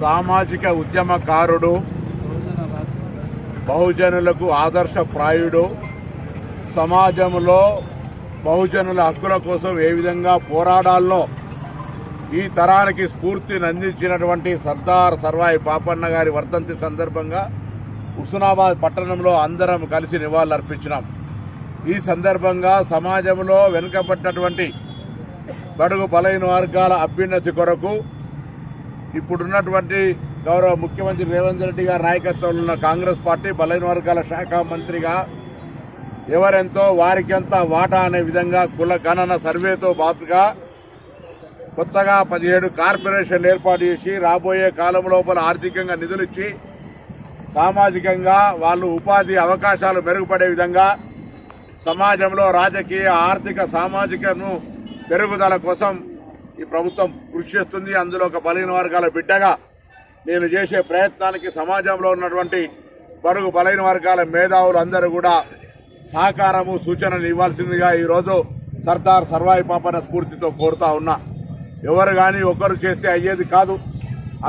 సామాజిక ఉద్యమకారుడు, బహుజనులకు ఆదర్శప్రాయుడు, సమాజంలో బహుజనుల హక్కుల కోసం ఏ విధంగా పోరాడాల్లో ఈ తరానికి స్ఫూర్తిని అందించినటువంటి సర్దార్ సర్వాయి పాపన్న గారి వర్ధంతి సందర్భంగా హుస్నాబాద్ పట్టణంలో అందరం కలిసి నివాళులర్పించినాం. ఈ సందర్భంగా సమాజంలో వెనుకబడినటువంటి బడుగు బలైన వర్గాల అభ్యున్నతి కొరకు ఇప్పుడున్నటువంటి గౌరవ ముఖ్యమంత్రి రేవంత్ రెడ్డి గారి నాయకత్వంలో ఉన్న కాంగ్రెస్ పార్టీ బలైన వర్గాల శాఖ మంత్రిగా ఎవరెంతో వారికెంత వాటా అనే విధంగా కుల గణన సర్వేతో బాతుగా కొత్తగా 17 కార్పొరేషన్లు ఏర్పాటు చేసి రాబోయే కాలం లోపల ఆర్థికంగా నిధులిచ్చి సామాజికంగా వాళ్ళు ఉపాధి అవకాశాలు మెరుగుపడే విధంగా సమాజంలో రాజకీయ ఆర్థిక సామాజికను పెరుగుదల కోసం ఈ ప్రభుత్వం కృషి చేస్తుంది. అందులో ఒక బలహీన వర్గాల బిడ్డగా నేను చేసే ప్రయత్నానికి సమాజంలో ఉన్నటువంటి బడుగు బలహీన వర్గాల మేధావులు అందరూ కూడా సహకారము సూచనలు ఇవ్వాల్సిందిగా ఈరోజు సర్దార్ సర్వాయి పాపన్న స్ఫూర్తితో కోరుతా ఉన్నా. ఎవరు కానీ ఒకరు చేస్తే అయ్యేది కాదు.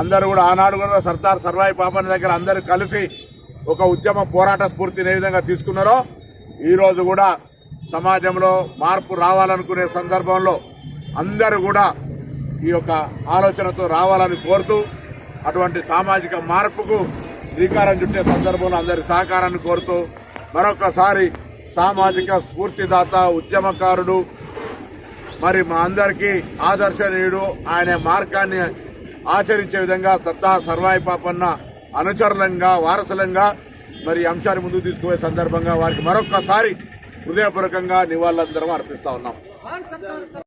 అందరూ కూడా ఆనాడు కూడా సర్దార్ సర్వాయి పాపన్న దగ్గర అందరూ కలిసి ఒక ఉద్యమ పోరాట స్ఫూర్తిని ఏ విధంగా తీసుకున్నారో ఈరోజు కూడా సమాజంలో మార్పు రావాలనుకునే సందర్భంలో అందరూ కూడా ఈ యొక్క ఆలోచనతో రావాలని కోరుతూ అటువంటి సామాజిక మార్పుకు శ్రీకారం చుట్టే సందర్భంలో అందరి సహకారాన్ని కోరుతూ మరొకసారి సామాజిక స్ఫూర్తిదాత, ఉద్యమకారుడు, మరి మా అందరికీ ఆదర్శనీయుడు, ఆయన మార్గాన్ని ఆచరించే విధంగా సర్దార్ సర్వాయి పాపన్న అనుచరులంగా వారసులంగా మరి అంశాన్ని ముందుకు తీసుకుపోయే సందర్భంగా వారికి మరొకసారి హృదయపూర్వకంగా నివాళులందరం అర్పిస్తా ఉన్నాం.